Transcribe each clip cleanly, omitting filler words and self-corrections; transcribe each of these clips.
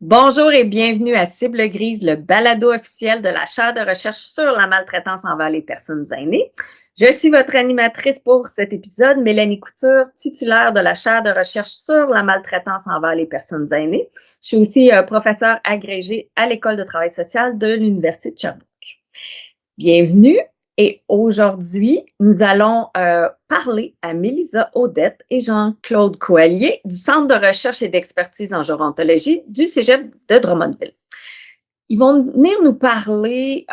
Bonjour et bienvenue à Cible Grise, le balado officiel de la chaire de recherche sur la maltraitance envers les personnes aînées. Je suis votre animatrice pour cet épisode, Mélanie Couture, titulaire de la chaire de recherche sur la maltraitance envers les personnes aînées. Je suis aussi professeure agrégée à l'École de travail social de l'Université de Sherbrooke. Bienvenue. Et aujourd'hui, nous allons parler à Mélisa Audette et Jean-Claude Coallier du Centre de recherche et d'expertise en gérontologie du Cégep de Drummondville. Ils vont venir nous parler,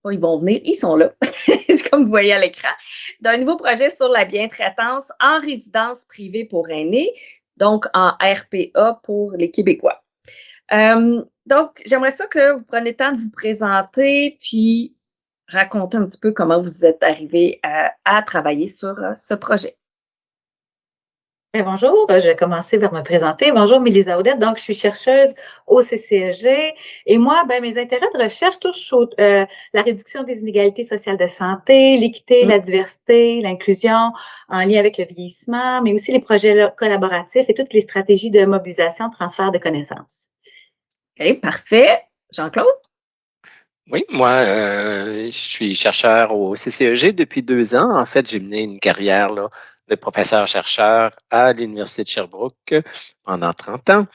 ils sont là, c'est comme vous voyez à l'écran, d'un nouveau projet sur la bientraitance en résidence privée pour aînés, donc en RPA pour les Québécois. Donc, j'aimerais ça que vous preniez le temps de vous présenter, puis raconter un petit peu comment vous êtes arrivé à travailler sur ce projet. Bonjour, je vais commencer par me présenter. Bonjour, Mélisa Audette. Donc, je suis chercheuse au CCEG et moi, mes intérêts de recherche touchent la réduction des inégalités sociales de santé, l'équité, la diversité, l'inclusion en lien avec le vieillissement, mais aussi les projets collaboratifs et toutes les stratégies de mobilisation, transfert de connaissances. OK, parfait. Jean-Claude? Oui, moi, je suis chercheur au CCEG depuis 2 ans. En fait, j'ai mené une carrière de professeur-chercheur à l'Université de Sherbrooke pendant 30 ans.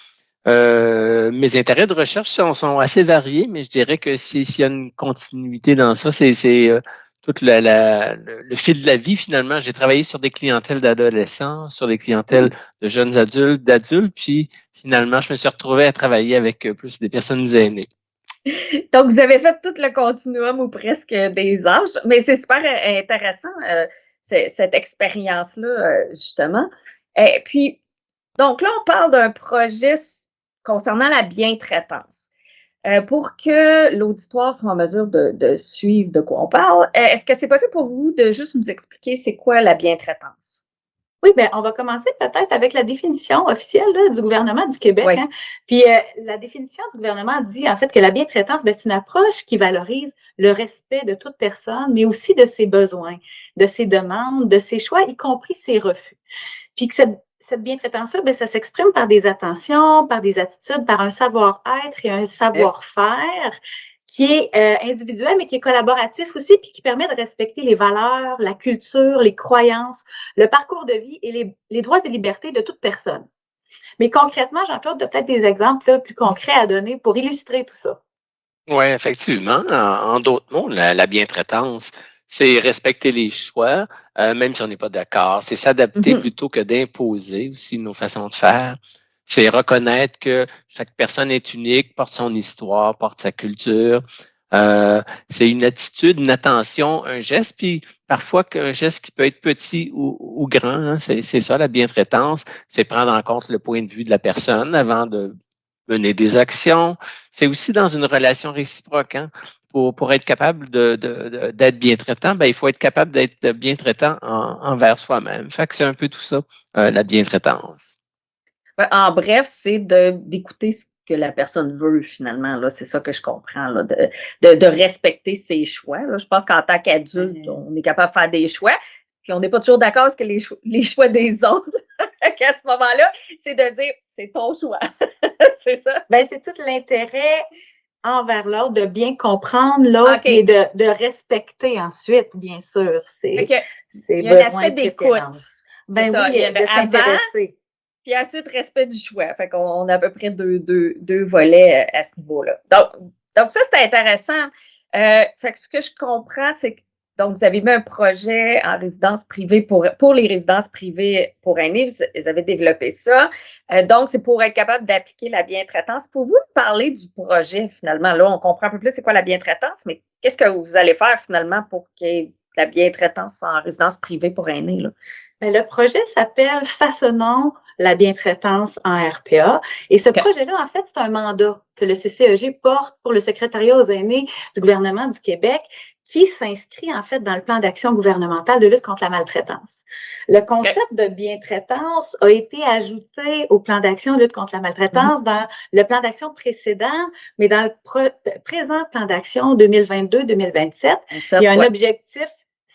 Mes intérêts de recherche sont assez variés, mais je dirais que s'il y a une continuité dans ça, c'est tout le fil de la vie, finalement. J'ai travaillé sur des clientèles d'adolescents, sur des clientèles de jeunes adultes, d'adultes, puis finalement, je me suis retrouvé à travailler avec plus des personnes aînées. Donc, vous avez fait tout le continuum ou presque des âges, mais c'est super intéressant, cette expérience-là, justement. Et puis, donc là, on parle d'un projet concernant la bientraitance. Pour que l'auditoire soit en mesure de suivre de quoi on parle, est-ce que c'est possible pour vous de juste nous expliquer c'est quoi la bientraitance? Oui, on va commencer peut-être avec la définition officielle là, du gouvernement du Québec. Oui. Hein. Puis la définition du gouvernement dit en fait que la bientraitance, c'est une approche qui valorise le respect de toute personne, mais aussi de ses besoins, de ses demandes, de ses choix, y compris ses refus. Puis que cette bientraitance-là, ça s'exprime par des attentions, par des attitudes, par un savoir-être et un savoir-faire qui est individuel, mais qui est collaboratif aussi, puis qui permet de respecter les valeurs, la culture, les croyances, le parcours de vie et les droits et libertés de toute personne. Mais concrètement, Jean-Claude, tu as peut-être des exemples là, plus concrets à donner pour illustrer tout ça. Oui, effectivement. En d'autres mots, la bientraitance, c'est respecter les choix, même si on n'est pas d'accord. C'est s'adapter plutôt que d'imposer aussi nos façons de faire. C'est reconnaître que chaque personne est unique, porte son histoire, porte sa culture. C'est une attitude, une attention, un geste, puis parfois qu'un geste qui peut être petit ou grand. Hein, c'est ça la bientraitance, c'est prendre en compte le point de vue de la personne avant de mener des actions. C'est aussi dans une relation réciproque. Hein? Pour être capable d'être bien traitant, il faut être capable d'être bien traitant envers soi-même. Fait que c'est un peu tout ça, la bientraitance. En bref, c'est d'écouter ce que la personne veut finalement. Là, c'est ça que je comprends, là, de respecter ses choix. Là. Je pense qu'en tant qu'adulte, on est capable de faire des choix, puis on n'est pas toujours d'accord avec les choix des autres. À ce moment-là, c'est de dire, c'est ton choix. C'est ça? C'est tout l'intérêt envers l'autre, de bien comprendre l'autre et de respecter ensuite, bien sûr. Il y a un aspect d'écoute. Oui, de s'intéresser. Puis ensuite, respect du choix. Fait qu'on a à peu près deux volets à ce niveau-là. Donc ça, c'est intéressant. Fait que ce que je comprends, c'est que donc, vous avez mis un projet en résidence privée pour les résidences privées pour aînés. Vous avez développé ça. Donc, c'est pour être capable d'appliquer la bientraitance. Pouvez-vous nous parler du projet, finalement? Là, on comprend un peu plus c'est quoi la bientraitance, mais qu'est-ce que vous allez faire, finalement, pour qu'il y ait la bientraitance en résidence privée pour aînés, là? Le projet s'appelle Façonnons la bientraitance en RPA. Et ce projet-là, en fait, c'est un mandat que le CCEG porte pour le secrétariat aux aînés du gouvernement du Québec qui s'inscrit, en fait, dans le plan d'action gouvernemental de lutte contre la maltraitance. Le concept de bientraitance a été ajouté au plan d'action de lutte contre la maltraitance dans le plan d'action précédent, mais dans le présent plan d'action 2022-2027, il y a un objectif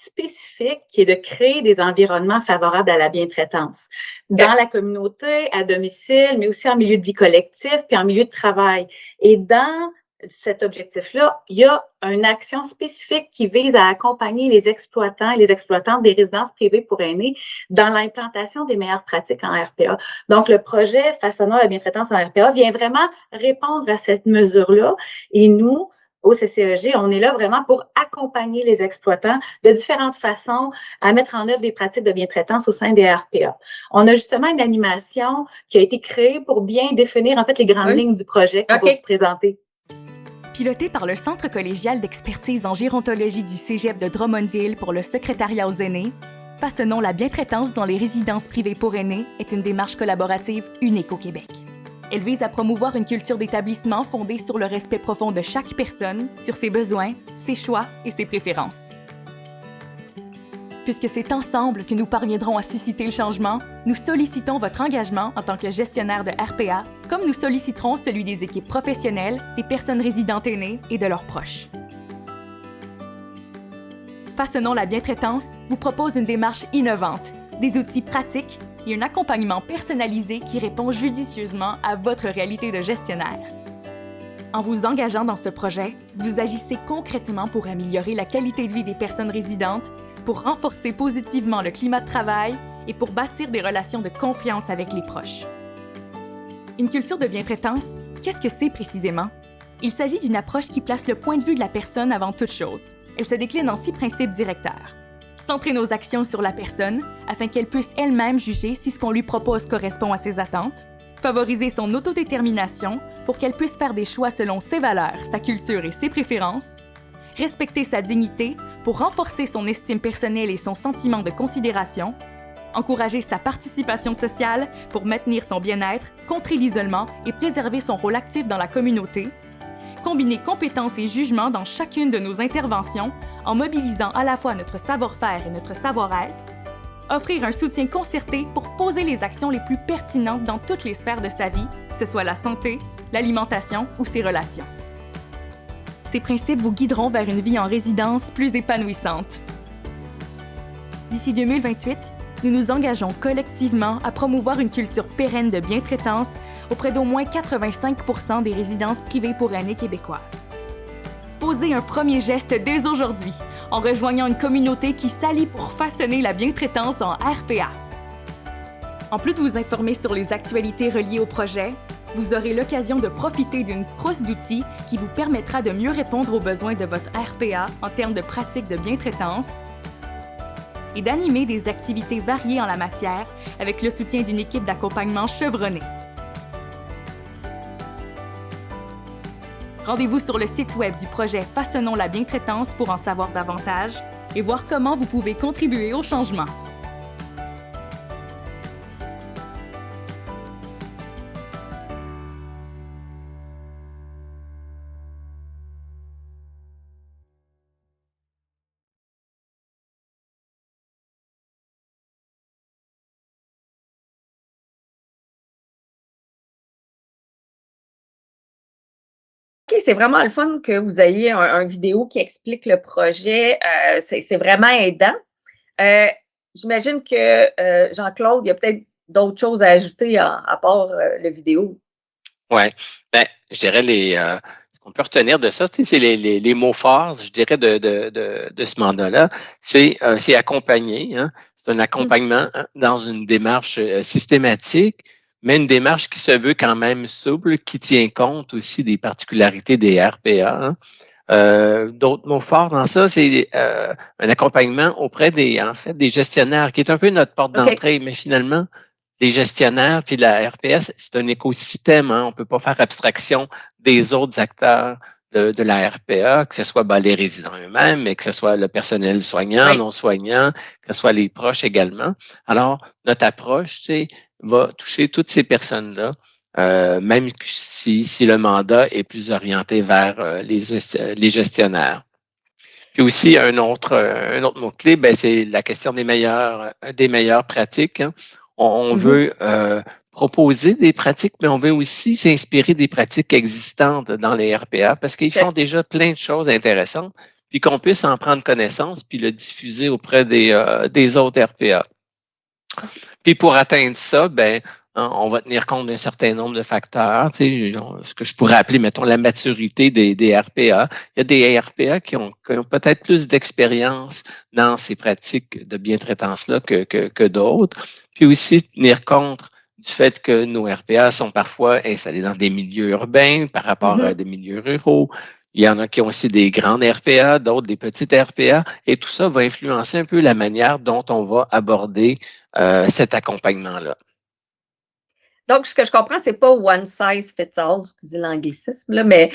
spécifique qui est de créer des environnements favorables à la bientraitance dans la communauté, à domicile, mais aussi en milieu de vie collectif puis en milieu de travail. Et dans cet objectif-là, il y a une action spécifique qui vise à accompagner les exploitants et les exploitantes des résidences privées pour aînés dans l'implantation des meilleures pratiques en RPA. Donc, le projet Façonnons la bientraitance en RPA vient vraiment répondre à cette mesure-là. Et nous, au CCEG, on est là vraiment pour accompagner les exploitants de différentes façons à mettre en œuvre des pratiques de bientraitance au sein des RPA. On a justement une animation qui a été créée pour bien définir en fait les grandes lignes du projet qu'on va vous présenter. Piloté par le Centre collégial d'expertise en gérontologie du Cégep de Drummondville pour le secrétariat aux aînés, Façonnons la bientraitance dans les résidences privées pour aînés est une démarche collaborative unique au Québec. Elle vise à promouvoir une culture d'établissement fondée sur le respect profond de chaque personne, sur ses besoins, ses choix et ses préférences. Puisque c'est ensemble que nous parviendrons à susciter le changement, nous sollicitons votre engagement en tant que gestionnaire de RPA, comme nous solliciterons celui des équipes professionnelles, des personnes résidentes aînées et de leurs proches. Façonnons la bientraitance vous propose une démarche innovante, des outils pratiques et un accompagnement personnalisé qui répond judicieusement à votre réalité de gestionnaire. En vous engageant dans ce projet, vous agissez concrètement pour améliorer la qualité de vie des personnes résidentes, pour renforcer positivement le climat de travail et pour bâtir des relations de confiance avec les proches. Une culture de bientraitance, qu'est-ce que c'est précisément? Il s'agit d'une approche qui place le point de vue de la personne avant toute chose. Elle se décline en 6 principes directeurs. Centrer nos actions sur la personne afin qu'elle puisse elle-même juger si ce qu'on lui propose correspond à ses attentes. Favoriser son autodétermination pour qu'elle puisse faire des choix selon ses valeurs, sa culture et ses préférences. Respecter sa dignité pour renforcer son estime personnelle et son sentiment de considération. Encourager sa participation sociale pour maintenir son bien-être, contrer l'isolement et préserver son rôle actif dans la communauté. Combiner compétences et jugements dans chacune de nos interventions en mobilisant à la fois notre savoir-faire et notre savoir-être. Offrir un soutien concerté pour poser les actions les plus pertinentes dans toutes les sphères de sa vie, que ce soit la santé, l'alimentation ou ses relations. Ces principes vous guideront vers une vie en résidence plus épanouissante. D'ici 2028, nous nous engageons collectivement à promouvoir une culture pérenne de bientraitance auprès d'au moins 85% des résidences privées pour aînés québécoises. Posez un premier geste dès aujourd'hui en rejoignant une communauté qui s'allie pour façonner la bientraitance en RPA. En plus de vous informer sur les actualités reliées au projet, vous aurez l'occasion de profiter d'une trousse d'outils qui vous permettra de mieux répondre aux besoins de votre RPA en termes de pratiques de bientraitance et d'animer des activités variées en la matière avec le soutien d'une équipe d'accompagnement chevronnée. Rendez-vous sur le site web du projet Façonnons la bientraitance pour en savoir davantage et voir comment vous pouvez contribuer au changement. OK, c'est vraiment le fun que vous ayez un vidéo qui explique le projet. C'est vraiment aidant. J'imagine que Jean-Claude, il y a peut-être d'autres choses à ajouter à part le vidéo. Oui. Ben, je dirais ce qu'on peut retenir de ça, c'est les mots forts, je dirais, de ce mandat-là. C'est accompagner, hein. C'est un accompagnement dans une démarche systématique, mais une démarche qui se veut quand même souple, qui tient compte aussi des particularités des RPA. Hein. D'autres mots forts dans ça, c'est un accompagnement auprès des gestionnaires, qui est un peu notre porte d'entrée, mais finalement, les gestionnaires puis la RPS, c'est un écosystème. Hein. On peut pas faire abstraction des autres acteurs de la RPA, que ce soit les résidents eux-mêmes, mais que ce soit le personnel soignant, non soignant, que ce soit les proches également. Alors, notre approche, va toucher toutes ces personnes-là, même si le mandat est plus orienté vers les gestionnaires. Puis aussi, un autre mot-clé, c'est la question des meilleures pratiques. Hein. On veut proposer des pratiques, mais on veut aussi s'inspirer des pratiques existantes dans les RPA parce qu'ils font déjà plein de choses intéressantes. puis qu'on puisse en prendre connaissance puis le diffuser auprès des autres RPA. Puis pour atteindre ça, ben on va tenir compte d'un certain nombre de facteurs, tu sais, ce que je pourrais appeler, mettons, la maturité des RPA. Il y a des RPA qui ont peut-être plus d'expérience dans ces pratiques de bientraitance-là que d'autres. Puis aussi tenir compte du fait que nos RPA sont parfois installés dans des milieux urbains par rapport à des milieux ruraux. Il y en a qui ont aussi des grandes RPA, d'autres des petites RPA, et tout ça va influencer un peu la manière dont on va aborder cet accompagnement-là. Donc, ce que je comprends, c'est pas one size fits all, excusez l'anglicisme, là, mais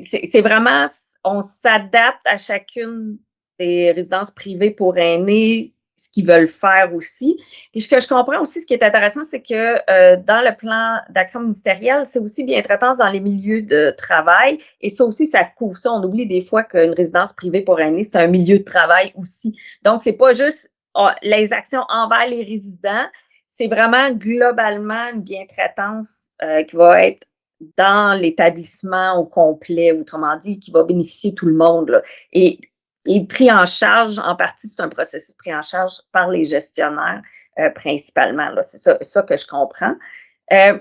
c'est vraiment, on s'adapte à chacune des résidences privées pour aînés, ce qu'ils veulent faire aussi. Puis ce que je comprends aussi, ce qui est intéressant, c'est que dans le plan d'action ministérielle, c'est aussi bientraitance dans les milieux de travail. Et ça aussi, ça couvre ça. On oublie des fois qu'une résidence privée pour aînés, c'est un milieu de travail aussi. Donc, c'est pas juste les actions envers les résidents, c'est vraiment globalement une bientraitance qui va être dans l'établissement au complet, autrement dit, qui va bénéficier tout le monde, là. Et pris en charge, en partie, c'est un processus pris en charge par les gestionnaires principalement. Là. C'est ça que je comprends.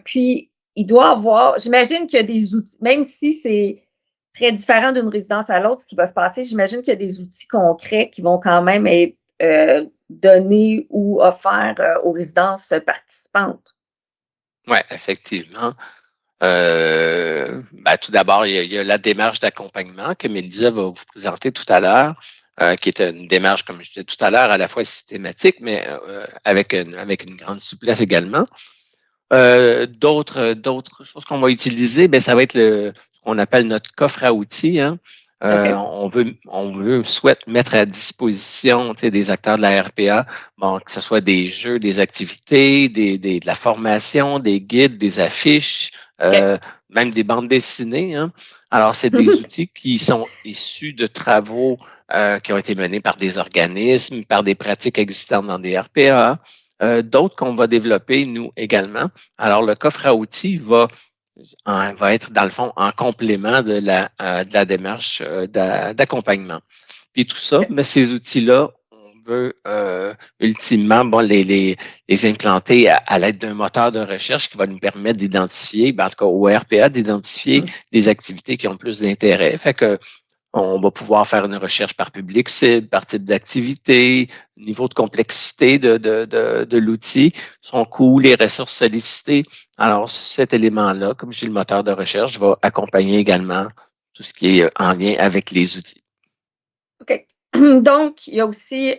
Puis, il doit avoir, j'imagine qu'il y a des outils, même si c'est très différent d'une résidence à l'autre, ce qui va se passer, j'imagine qu'il y a des outils concrets qui vont quand même être donnés ou offerts aux résidences participantes. Oui, effectivement. Tout d'abord, il y a la démarche d'accompagnement que Mélisa va vous présenter tout à l'heure, qui est une démarche, comme je disais tout à l'heure, à la fois systématique, mais avec une grande souplesse également. D'autres choses qu'on va utiliser, ben ça va être ce qu'on appelle notre coffre à outils. Hein. Okay. On souhaite mettre à disposition des acteurs de la RPA, que ce soit des jeux, des activités, de la formation, des guides, des affiches, okay. Même des bandes dessinées. Hein. Alors, c'est des outils qui sont issus de travaux qui ont été menés par des organismes, par des pratiques existantes dans des RPA, d'autres qu'on va développer, nous, également. Alors, le coffre à outils va être, dans le fond, en complément de la démarche d'accompagnement. Puis tout ça, mais ces outils-là, on veut ultimement les implanter à l'aide d'un moteur de recherche qui va nous permettre d'identifier, en tout cas au RPA, d'identifier les activités qui ont le plus d'intérêt. Fait que on va pouvoir faire une recherche par public cible, par type d'activité, niveau de complexité de l'outil, son coût, les ressources sollicitées. Alors, cet élément-là, comme je dis, le moteur de recherche va accompagner également tout ce qui est en lien avec les outils. OK. Donc, il y a aussi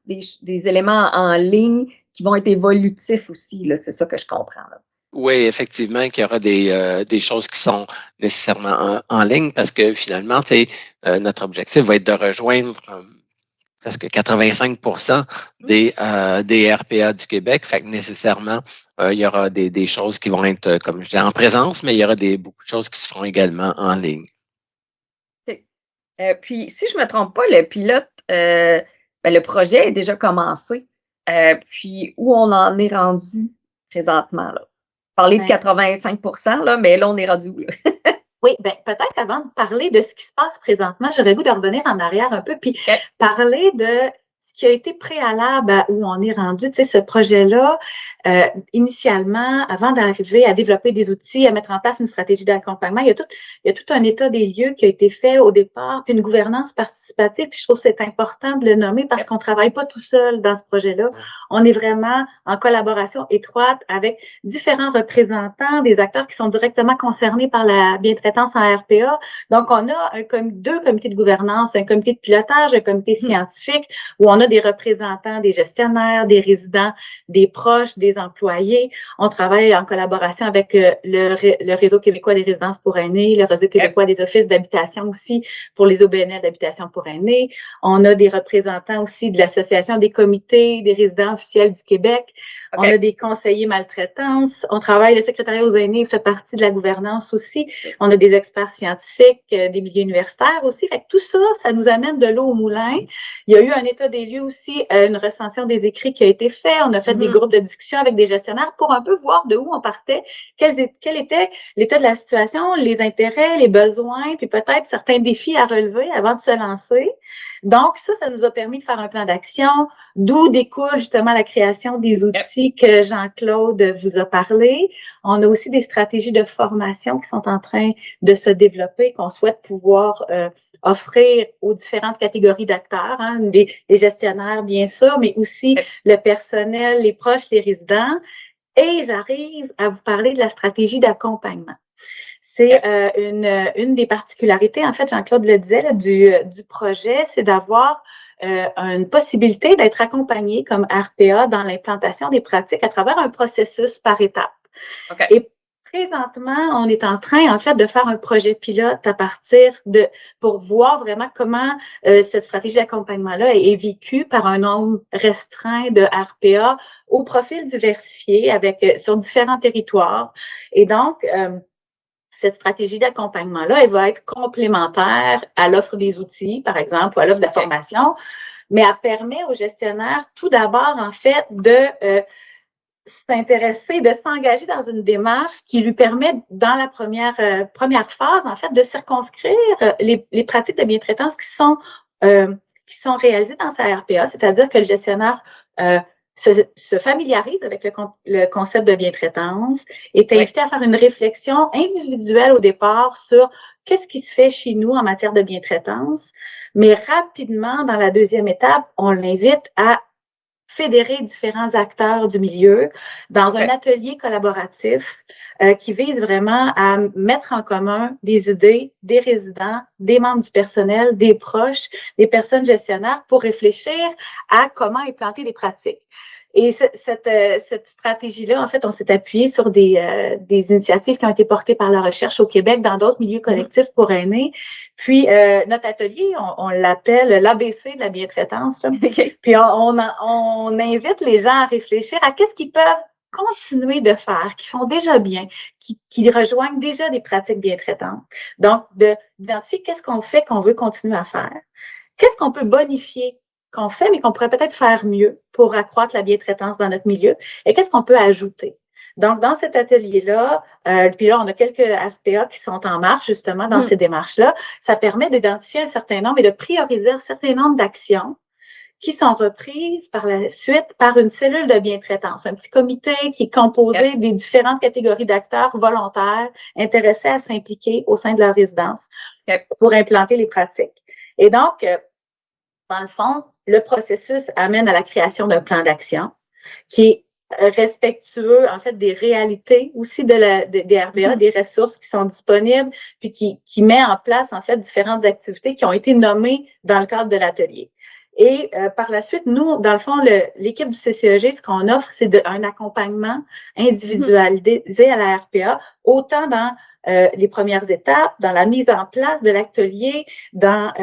des éléments en ligne qui vont être évolutifs aussi, là, c'est ça que je comprends, là. Oui, effectivement, qu'il y aura des choses qui sont nécessairement en ligne parce que finalement, notre objectif va être de rejoindre presque 85% des RPA du Québec. Fait que nécessairement, il y aura des choses qui vont être, comme je dis, en présence, mais il y aura beaucoup de choses qui se feront également en ligne. Puis, si je ne me trompe pas, le pilote, le projet est déjà commencé. Puis, où on en est rendu présentement, là? Parler de 85%, là, mais là, on est rendu où, là? Oui, bien, peut-être avant de parler de ce qui se passe présentement, j'aurais le goût de revenir en arrière un peu, puis parler de ce qui a été préalable à où on est rendu. Tu sais, ce projet-là, initialement, avant d'arriver à développer des outils, à mettre en place une stratégie d'accompagnement, il y a tout un état des lieux qui a été fait au départ, puis une gouvernance participative, puis je trouve que c'est important de le nommer parce qu'on ne travaille pas tout seul dans ce projet-là. On est vraiment en collaboration étroite avec différents représentants, des acteurs qui sont directement concernés par la bientraitance en RPA. Donc, on a deux comités de gouvernance, un comité de pilotage, un comité scientifique, où on a des représentants, des gestionnaires, des résidents, des proches, des employés. On travaille en collaboration avec le Réseau québécois des résidences pour aînés, le Réseau québécois des offices d'habitation aussi pour les OBNL d'habitation pour aînés. On a des représentants aussi de l'Association des comités des résidents officiels du Québec. On a des conseillers maltraitance. On travaille, le secrétariat aux aînés fait partie de la gouvernance aussi. On a des experts scientifiques, des milieux universitaires aussi. Fait que tout ça, ça nous amène de l'eau au moulin. Il y a eu un état des lieux aussi, une recension des écrits qui a été fait. On a fait des groupes de discussion avec des gestionnaires pour un peu voir de où on partait, quel était l'état de la situation, les intérêts, les besoins, puis peut-être certains défis à relever avant de se lancer. Donc, ça nous a permis de faire un plan d'action, d'où découle justement la création des outils que Jean-Claude vous a parlé. On a aussi des stratégies de formation qui sont en train de se développer, qu'on souhaite pouvoir offrir aux différentes catégories d'acteurs, hein, les gestionnaires bien sûr, mais aussi le personnel, les proches, les résidents. Et j'arrive à vous parler de la stratégie d'accompagnement. C'est une des particularités, en fait, Jean-Claude le disait, là, du projet, c'est d'avoir une possibilité d'être accompagné comme RPA dans l'implantation des pratiques à travers un processus par étapes. Et présentement, on est en train, en fait, de faire un projet pilote pour voir vraiment comment cette stratégie d'accompagnement-là est vécue par un nombre restreint de RPA au profil diversifié sur différents territoires. Et donc, cette stratégie d'accompagnement-là, elle va être complémentaire à l'offre des outils, par exemple, ou à l'offre de la formation, mais elle permet aux gestionnaires, tout d'abord, en fait, de s'intéresser, de s'engager dans une démarche qui lui permet, dans la première phase, en fait, de circonscrire les pratiques de bientraitance qui sont réalisées dans sa RPA, c'est-à-dire que le gestionnaire se familiarise avec le concept de bientraitance, est invité à faire une réflexion individuelle au départ sur qu'est-ce qui se fait chez nous en matière de bientraitance, mais rapidement, dans la deuxième étape, on l'invite à fédérer différents acteurs du milieu dans un atelier collaboratif qui vise vraiment à mettre en commun des idées des résidents, des membres du personnel, des proches, des personnes gestionnaires pour réfléchir à comment implanter des pratiques. Et cette stratégie-là, en fait, on s'est appuyé sur des initiatives qui ont été portées par la recherche au Québec dans d'autres milieux collectifs pour aînés. Puis, notre atelier, on l'appelle l'ABC de la bientraitance. Puis, on invite les gens à réfléchir à qu'est-ce qu'ils peuvent continuer de faire, qui font déjà bien, qui rejoignent déjà des pratiques bientraitantes. Donc, d'identifier qu'est-ce qu'on fait qu'on veut continuer à faire, qu'est-ce qu'on peut bonifier qu'on fait, mais qu'on pourrait peut-être faire mieux pour accroître la bientraitance dans notre milieu, et qu'est-ce qu'on peut ajouter. Donc, dans cet atelier-là, puis là, on a quelques RPA qui sont en marche, justement, dans ces démarches-là. Ça permet d'identifier un certain nombre et de prioriser un certain nombre d'actions qui sont reprises par la suite par une cellule de bientraitance, un petit comité qui est composé des différentes catégories d'acteurs volontaires intéressés à s'impliquer au sein de leur résidence pour implanter les pratiques. Et donc, dans le fond, le processus amène à la création d'un plan d'action qui est respectueux, en fait, des réalités aussi des RPA, des ressources qui sont disponibles, puis qui met en place, en fait, différentes activités qui ont été nommées dans le cadre de l'atelier. Et par la suite, nous, dans le fond, l'équipe du CCEG, ce qu'on offre, c'est un accompagnement individualisé à la RPA, autant dans les premières étapes, dans la mise en place de l'atelier, dans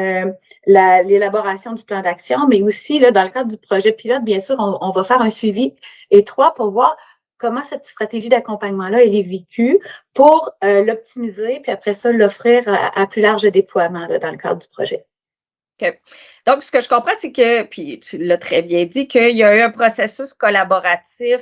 l'élaboration du plan d'action, mais aussi là, dans le cadre du projet pilote, bien sûr, on va faire un suivi étroit pour voir comment cette stratégie d'accompagnement-là elle est vécue pour l'optimiser, puis après ça, l'offrir à plus large déploiement là, dans le cadre du projet. Okay. Donc, ce que je comprends, c'est que, puis tu l'as très bien dit, qu'il y a eu un processus collaboratif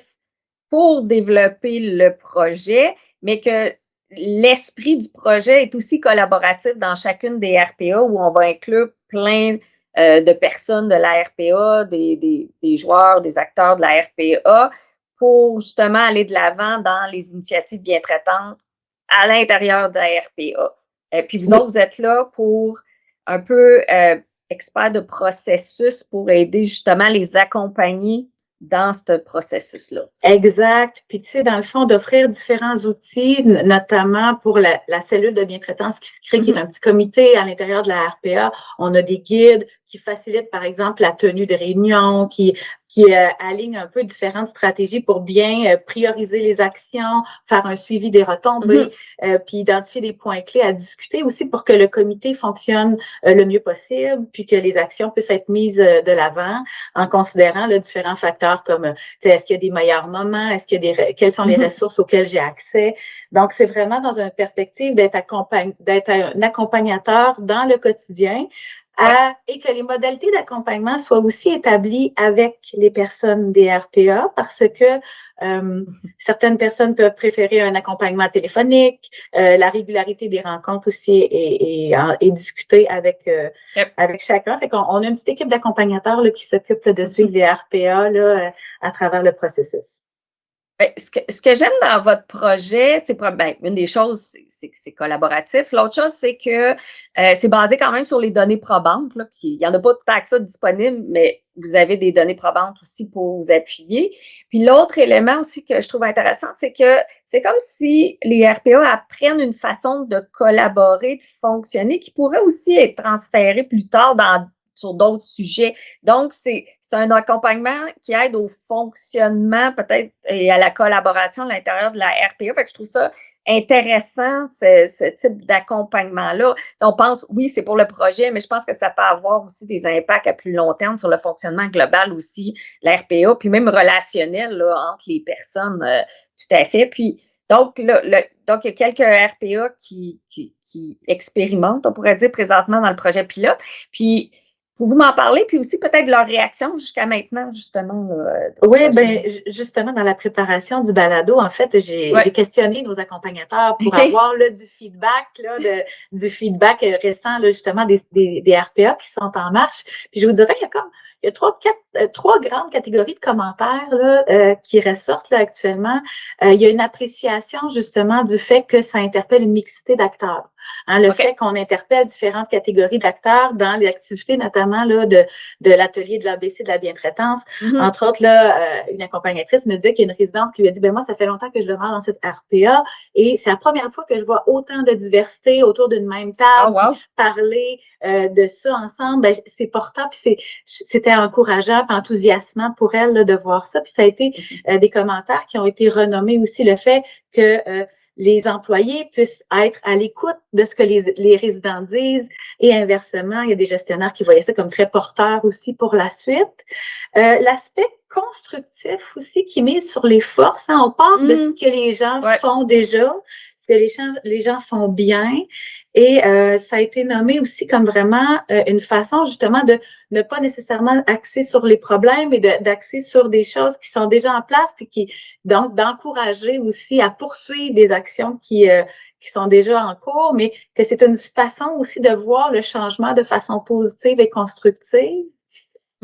pour développer le projet, mais que l'esprit du projet est aussi collaboratif dans chacune des RPA où on va inclure plein de personnes de la RPA, des joueurs, des acteurs de la RPA pour justement aller de l'avant dans les initiatives bientraitantes à l'intérieur de la RPA. Puis vous autres, vous êtes là pour un peu experts de processus pour aider justement les accompagner dans ce processus-là. Exact. Puis tu sais, dans le fond, d'offrir différents outils, notamment pour la cellule de bientraitance qui se crée, qui est un petit comité à l'intérieur de la RPA. On a des guides, facilite, par exemple, la tenue de réunions, qui aligne un peu différentes stratégies pour bien prioriser les actions, faire un suivi des retombées, puis identifier des points clés à discuter aussi pour que le comité fonctionne le mieux possible, puis que les actions puissent être mises de l'avant en considérant différents facteurs comme est-ce qu'il y a des meilleurs moments, est-ce qu'il y a quelles sont les ressources auxquelles j'ai accès. Donc, c'est vraiment dans une perspective d'être un accompagnateur dans le quotidien et que les modalités d'accompagnement soient aussi établies avec les personnes des RPA parce que certaines personnes peuvent préférer un accompagnement téléphonique, la régularité des rencontres aussi est discutée avec chacun. Fait qu'on a une petite équipe d'accompagnateurs qui s'occupe de suivre les RPA à travers le processus. Ce que j'aime dans votre projet, c'est une des choses, c'est que c'est collaboratif. L'autre chose, c'est que c'est basé quand même sur les données probantes. Il n'y en a pas tant que ça disponible, mais vous avez des données probantes aussi pour vous appuyer. Puis l'autre élément aussi que je trouve intéressant, c'est que c'est comme si les RPA apprennent une façon de collaborer, de fonctionner, qui pourrait aussi être transférée plus tard sur d'autres sujets. Donc, c'est un accompagnement qui aide au fonctionnement peut-être et à la collaboration à l'intérieur de la RPA. Fait que je trouve ça intéressant, ce type d'accompagnement-là. On pense, oui, c'est pour le projet, mais je pense que ça peut avoir aussi des impacts à plus long terme sur le fonctionnement global aussi de la RPA, puis même relationnel entre les personnes, tout à fait. Puis, donc, il y a quelques RPA qui expérimentent, on pourrait dire, présentement dans le projet pilote. Puis, pouvez-vous m'en parler, puis aussi peut-être leur réaction jusqu'à maintenant, justement? Oui, justement, dans la préparation du balado, en fait, j'ai questionné nos accompagnateurs pour avoir du feedback récent, justement, des RPA qui sont en marche. Puis je vous dirais, il y a trois grandes catégories de commentaires qui ressortent actuellement. Il y a une appréciation, justement, du fait que ça interpelle une mixité d'acteurs. Le fait qu'on interpelle différentes catégories d'acteurs dans les activités, notamment de l'atelier de l'ABC de la bientraitance. Entre autres, une accompagnatrice me disait qu'il y a une résidente qui lui a dit, moi, ça fait longtemps que je demeure dans cette RPA et c'est la première fois que je vois autant de diversité autour d'une même table, parler de ça ensemble. C'est portant, puis c'était encourageant, puis enthousiasmant pour elle de voir ça. Puis ça a été des commentaires qui ont été renommés aussi le fait que les employés puissent être à l'écoute de ce que les résidents disent et inversement, il y a des gestionnaires qui voyaient ça comme très porteur aussi pour la suite. L'aspect constructif aussi qui mise sur les forces. On parle de ce que les gens font déjà, ce que les gens font bien et ça a été nommé aussi comme vraiment une façon justement de ne pas nécessairement axer sur les problèmes et d'axer sur des choses qui sont déjà en place puis donc d'encourager aussi à poursuivre des actions qui sont déjà en cours, mais que c'est une façon aussi de voir le changement de façon positive et constructive.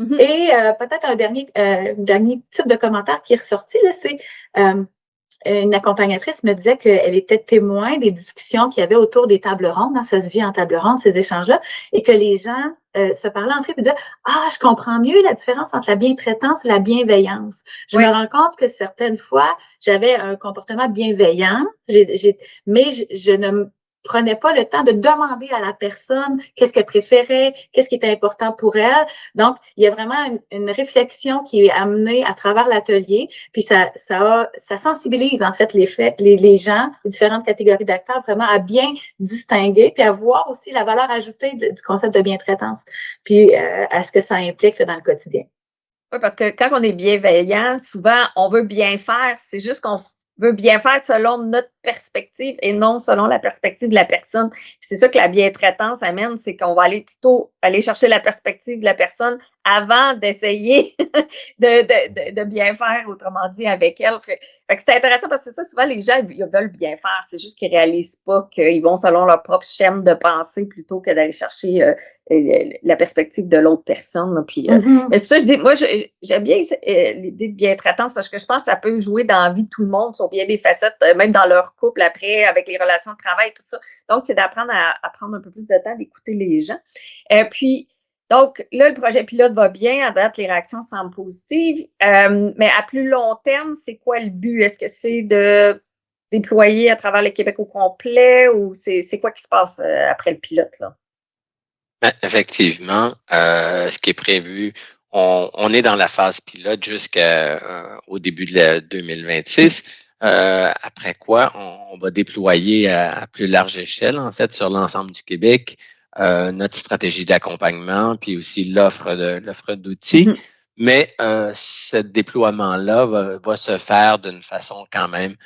Et peut-être un dernier type de commentaire qui est ressorti, c'est une accompagnatrice me disait qu'elle était témoin des discussions qu'il y avait autour des tables rondes, ça se vit en table ronde, ces échanges-là, et que les gens se parlaient entre eux et disaient « Ah, je comprends mieux la différence entre la bientraitance et la bienveillance. Je me rends compte que certaines fois, j'avais un comportement bienveillant, mais je ne prenais pas le temps de demander à la personne qu'est-ce qu'elle préférait, qu'est-ce qui était important pour elle. Donc, il y a vraiment une réflexion qui est amenée à travers l'atelier, puis ça sensibilise en fait les gens, les différentes catégories d'acteurs vraiment à bien distinguer, puis à voir aussi la valeur ajoutée du concept de bientraitance, puis à ce que ça implique dans le quotidien. Oui, parce que quand on est bienveillant, souvent, on veut bien faire, c'est juste qu'on veut bien faire selon notre perspective et non selon la perspective de la personne. Puis c'est ça que la bientraitance amène, c'est qu'on va plutôt aller chercher la perspective de la personne avant d'essayer de bien faire, autrement dit, avec elle. Fait que c'est intéressant parce que c'est ça, souvent les gens, ils veulent bien faire, c'est juste qu'ils réalisent pas qu'ils vont selon leur propre schéma de pensée plutôt que d'aller chercher la perspective de l'autre personne. Là. Puis, mais c'est ça, je dis, moi, j'aime bien l'idée de bientraitance parce que je pense que ça peut jouer dans la vie de tout le monde sur bien des facettes, même dans leur couple après, avec les relations de travail, tout ça. Donc, c'est d'apprendre à prendre un peu plus de temps d'écouter les gens. Puis, donc, là, le projet pilote va bien. À date, les réactions semblent positives. Mais à plus long terme, c'est quoi le but? Est-ce que c'est de déployer à travers le Québec au complet ou c'est quoi qui se passe après le pilote, là? Effectivement, ce qui est prévu, on est dans la phase pilote jusqu'au début de 2026. Après quoi, on va déployer à plus large échelle, en fait, sur l'ensemble du Québec, notre stratégie d'accompagnement, puis aussi l'offre d'outils. Mhm. Mais ce déploiement-là va se faire d'une façon quand même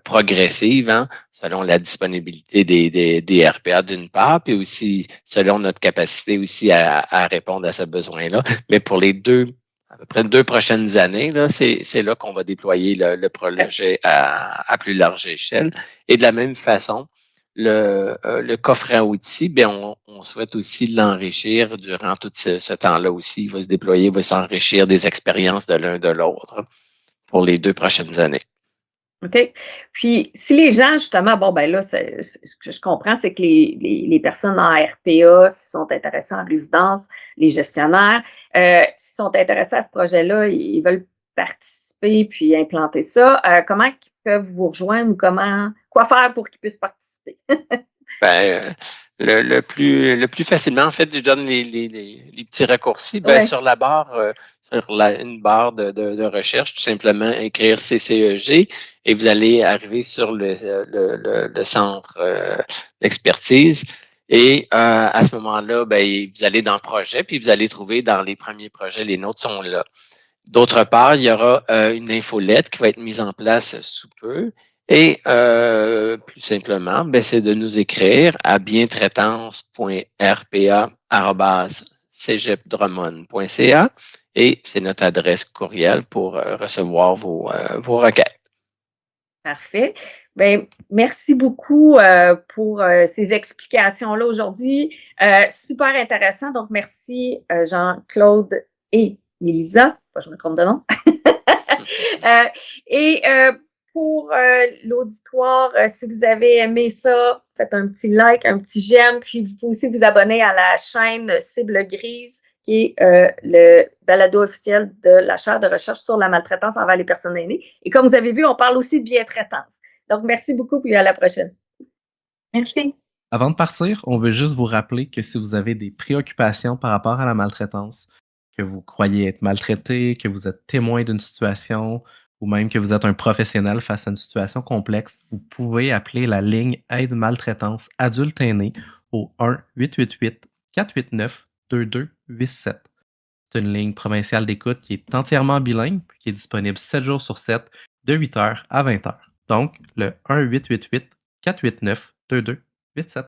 progressive, hein, selon la disponibilité des RPA d'une part, puis aussi selon notre capacité aussi à répondre à ce besoin-là. Mais pour à peu près 2 prochaines années, là, c'est là qu'on va déployer le projet à plus large échelle. Et de la même façon, le coffret à outils, bien, on souhaite aussi l'enrichir durant tout ce temps-là aussi. Il va se déployer, il va s'enrichir des expériences de l'un de l'autre pour les 2 prochaines années. OK. Puis, si les gens, justement, bon, ben là, ce que je comprends, c'est que les personnes en RPA, s'ils sont intéressés en résidence, les gestionnaires, s'ils sont intéressés à ce projet-là, ils veulent participer puis implanter ça, comment ils peuvent vous rejoindre ou quoi faire pour qu'ils puissent participer? Ben, le plus facilement, en fait, je donne les petits raccourcis. Ben, Ouais. sur la barre, une barre de recherche, tout simplement écrire CCEG et vous allez arriver sur le centre d'expertise. Et à ce moment-là, ben, vous allez dans le projet, puis vous allez trouver dans les premiers projets, les nôtres sont là. D'autre part, il y aura une infolette qui va être mise en place sous peu. Et plus simplement, ben, c'est de nous écrire à bientraitance.rpa@cegeepdrummond.ca et c'est notre adresse courriel pour recevoir vos requêtes. Parfait. Ben, merci beaucoup pour ces explications-là aujourd'hui. Super intéressant. Donc, merci Jean-Claude et Elisa. Je me trompe de nom. Et pour l'auditoire, si vous avez aimé ça, faites un petit like, un petit j'aime, puis vous pouvez aussi vous abonner à la chaîne Cible Grise, qui est le balado officiel de la chaire de recherche sur la maltraitance envers les personnes aînées. Et comme vous avez vu, on parle aussi de bientraitance. Donc, merci beaucoup, puis à la prochaine. Merci. Avant de partir, on veut juste vous rappeler que si vous avez des préoccupations par rapport à la maltraitance, que vous croyez être maltraité, que vous êtes témoin d'une situation ou même que vous êtes un professionnel face à une situation complexe, vous pouvez appeler la ligne Aide maltraitance adulte aîné au 1-888-489-2287. C'est une ligne provinciale d'écoute qui est entièrement bilingue puis qui est disponible 7 jours sur 7 de 8h à 20h. Donc, le 1-888-489-2287.